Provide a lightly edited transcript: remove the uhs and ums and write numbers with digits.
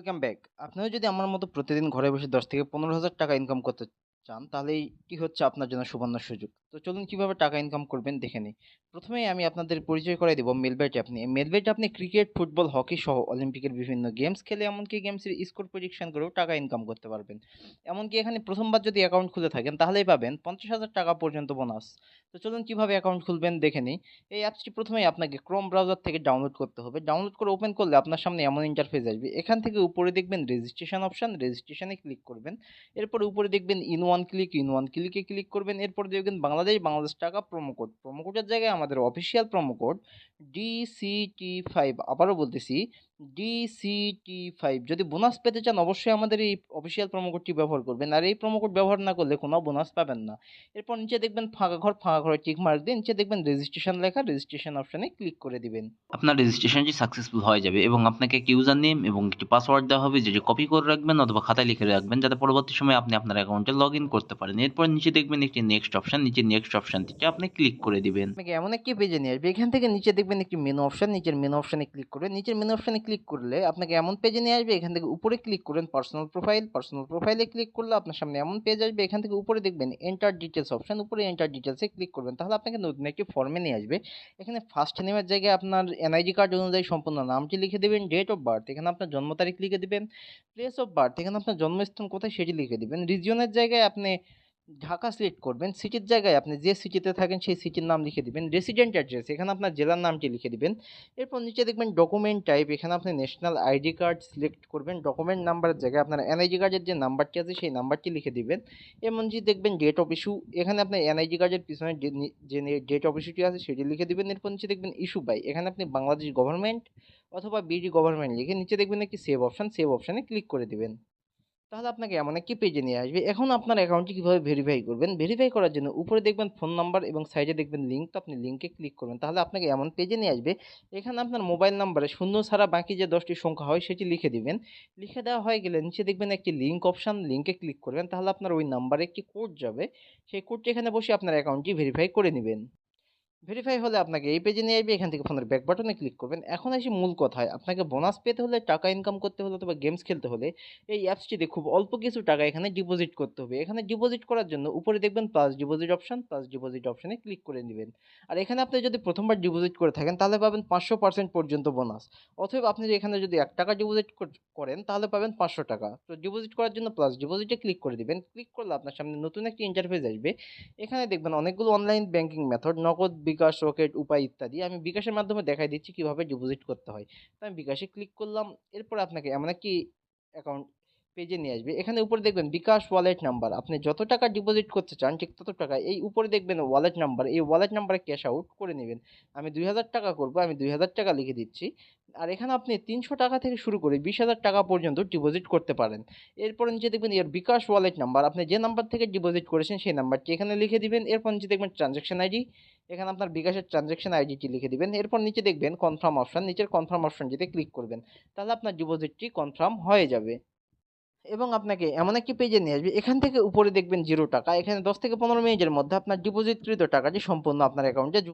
Welcome back. আপনিও যদি আমার মতো প্রতিদিন ঘরে বসে ১০ থেকে ১৫,০০০ টাকা ইনকাম করতে চান, তাহলে এইটি হচ্ছে আপনার জন্য সুবর্ণ সুযোগ। তো চলুন কিভাবে টাকা ইনকাম করবেন দেখে নিই। প্রথমেই আমি আপনাদের পরিচয় করাই দিব মেলবাইট অ্যাপ নিয়ে। মেলবাইট আপনি ক্রিকেট, ফুটবল, হকি সহ অলিম্পিকের বিভিন্ন গেমস খেলে এমনকি গেমসের স্কোর প্রেডিকশন করেও টাকা ইনকাম করতে পারবেন। এমনকি এখানে প্রথমবার যদি অ্যাকাউন্ট খুলে থাকেন তাহলেই পাবেন ৫০,০০০ টাকা পর্যন্ত বোনাস। তো চলুন কিভাবে অ্যাকাউন্ট খুলবেন দেখে নিই। এই অ্যাপসটি প্রথমেই আপনাকে ক্রোম ব্রাউজার থেকে ডাউনলোড করতে হবে। ডাউনলোড করে ওপেন করলে আপনার সামনে এমন ইন্টারফেস আসবে। এখান থেকে উপরে দেখবেন রেজিস্ট্রেশন অপশন, রেজিস্ট্রেশনে ক্লিক করবেন। এরপরে উপরে দেখবেন in one click, in one ক্লিকে ক্লিক করবেন। এরপরে দেখবেন বাংলাদেশ টাকা প্রোমো কোড। প্রোমো কোডের জায়গায় আমাদের অফিসিয়াল প্রোমো কোড DCT5, আবারও বলতেছি DCT5। যদি বোনাস পেতে চান অবশ্যই আমাদের এই অফিসিয়াল প্রোমো কোডটি ব্যবহার করবেন। আর এই প্রোমো কোড ব্যবহার না করলে কোনো বোনাস পাবেন না। এরপর নিচে দেখবেন ফাঁকা ঘর, ফাঁকা ঘরে টিক মার্ক দিয়ে নিচে দেখবেন রেজিস্ট্রেশন লেখা, রেজিস্ট্রেশন অপশনে ক্লিক করে দিবেন। আপনার রেজিস্ট্রেশনটি সাকসেসফুল হয়ে যাবে এবং আপনাকে একটি ইউজার নেম এবং একটি পাসওয়ার্ড দেওয়া হবে, যেটি কপি করে রাখবেন অথবা খাতায় লিখে রাখবেন, যাতে পরবর্তী সময়ে আপনি আপনার অ্যাকাউন্টে লগ ইন করতে পারেন। এরপর নিচে দেখবেন একটি নেক্সট অপশন, নিচে নেক্সট অপশনটিতে আপনি ক্লিক করে দিবেন। আপনাকে এমন একটি পেজে নিয়ে আসবে। এখান থেকে নিচে দেখবেন একটি মেনু অপশন, নিচের মেনু অপশনে ক্লিক করবেন। নিচের মেনু অপশনে ক্লিক করলে আপনাকে এমন পেজে নিয়ে আসবে। এখান থেকে উপরে ক্লিক করবেন পার্সোনাল প্রোফাইল, পার্সোনাল প্রোফাইলে ক্লিক করলে আপনার সামনে এমন পেজ আসবে। এখান থেকে উপরে দেখবেন এন্টার ডিটেলস অপশন, উপরে এন্টার ডিটেলসে ক্লিক করবেন। তাহলে আপনাকে নতুন একটি ফর্মে নিয়ে আসবে। এখানে ফার্স্ট নেমের জায়গায় আপনার এনআইডি কার্ড অনুযায়ী সম্পূর্ণ নামটি লিখে দেবেন, ডেট অফ বার্থ এখানে আপনার জন্ম তারিখ লিখে দিবেন, প্লেস অফ বার্থ এখানে আপনার জন্মস্থান কোথায় সেটি লিখে দিবেন, রিজিয়নের জায়গায় আপনি ঢাকা সিলেক্ট করবেন, সিটির জায়গায় আপনি যে সিটিতে থাকেন সেই সিটির নাম লিখে দিবেন, রেসিডেন্ট অ্যাড্রেস এখানে আপনার জেলার নামটি লিখে দিবেন। এরপর নিচে দেখবেন ডকুমেন্ট টাইপ, এখানে আপনি ন্যাশনাল আইডি কার্ড সিলেক্ট করবেন। ডকুমেন্ট নাম্বারের জায়গায় আপনার এনআইডি কার্ডের যে নাম্বারটি আছে সেই নাম্বারটি লিখে দিবেন। এমন যে দেখবেন ডেট অফ ইস্যু, এখানে আপনার এনআইডি কার্ডের পিছনে যে ডেট অফ ইস্যুটি আছে সেটি লিখে দিবেন। এরপর নিচে দেখবেন ইস্যু বাই, এখানে আপনি বাংলাদেশ গভর্নমেন্ট অথবা বিডি গভর্নমেন্ট লিখে নিচে দেখবেন একটি সেভ অপশন, সেভ অপশনে ক্লিক করে দিবেন। তাহলে আপনাকে এমন একটি পেজে নিয়ে আসবে। এখন আপনার অ্যাকাউন্টটি কিভাবে ভেরিফাই করবেন? ভেরিফাই করার জন্য উপরে দেখবেন ফোন নাম্বার এবং সাইডে দেখবেন লিঙ্ক, তো আপনি লিঙ্কে ক্লিক করবেন। তাহলে আপনাকে এমন পেজে নিয়ে আসবে। এখানে আপনার মোবাইল নাম্বারে শূন্য ছাড়া বাকি যে 10টি সংখ্যা হয় সেটি লিখে দিবেন। লিখে দেওয়া হয়ে গেলে নিচে দেখবেন একটি লিঙ্ক অপশন, লিঙ্কে ক্লিক করবেন। তাহলে আপনার ওই নাম্বারে একটি কোড যাবে। সেই কোডটি এখানে বসে আপনার অ্যাকাউন্টটি ভেরিফাই করে নিবেন। ভেরিফাই হলে আপনাকে এই পেজে নিয়ে আসবে। এখান থেকে ফোনের ব্যাক বাটনে ক্লিক করবেন। এখন আসি মূল কথায়। আপনাকে বোনাস পেতে হলে, টাকা ইনকাম করতে হলে অথবা গেমস খেলতে হলে এই অ্যাপসটিতে খুব অল্প কিছু টাকা এখানে ডিপোজিট করতে হবে। এখানে ডিপোজিট করার জন্য উপরে দেখবেন plus deposit option, plus deposit অপশনে ক্লিক করে দিবেন। আর এখানে আপনি যদি প্রথমবার ডিপোজিট করে থাকেন তাহলে পাবেন 500% পর্যন্ত বোনাস। অথবা আপনি এখানে যদি 1 টাকা ডিপোজিট করেন তাহলে পাবেন 500 টাকা। তো ডিপোজিট করার জন্য প্লাস ডিপোজিটে ক্লিক করে দিবেন। ক্লিক করলে আপনার সামনে নতুন একটি ইন্টারফেস আসবে। এখানে দেখবেন অনেকগুলো অনলাইন ব্যাংকিং মেথড, নগদ, বিকাশ, রকেট, উপায় ইত্যাদি। আমি বিকাশের মাধ্যমে দেখাই দিচ্ছি কিভাবে ডিপোজিট করতে হয়। তো আমি বিকাশে ক্লিক করলাম। এরপর আপনাকে এমন একটি অ্যাকাউন্ট পেজে নিয়ে আসবে। এখানে উপরে দেখবেন বিকাশ ওয়ালেট নাম্বার, আপনি যত টাকা ডিপোজিট করতে চান ঠিক তত টাকা এই উপরে দেখবেন ওয়ালেট নাম্বার, এই ওয়ালেট নাম্বারে ক্যাশ আউট করে নেবেন। আমি ২০০০ টাকা করব, আমি ২০০০ টাকা লিখে দিচ্ছি। আর এখানে আপনি ৩০০ টাকা থেকে শুরু করে ২০,০০০ টাকা পর্যন্ত ডিপোজিট করতে পারেন। এরপর নিচে দেখবেন এর বিকাশ ওয়ালেট নাম্বার, আপনি যে নাম্বার থেকে ডিপোজিট করেছেন সেই নাম্বারটি এখানে লিখে দিবেন। এরপর নিচে দেখবেন ট্রানজ্যাকশন আইডি, এখানে আপনার বিকাশের ট্রানজ্যাকশন আইডিটি লিখে দিবেন। এরপর নিচে দেখবেন কনফার্ম অপশন, নিচের কনফার্ম অপশনটিতে ক্লিক করবেন। তাহলে আপনার ডিপোজিটটি কনফার্ম হয়ে যাবে এবং আপনাকে এমন একটি পেজে নিয়ে আসবে। এখান থেকে উপরে দেখবেন 0 টাকা, এখানে 10 থেকে 15 মিনিটের মধ্যে আপনার ডিপোজিটকৃত টাকাটি সম্পূর্ণ আপনার অ্যাকাউন্টে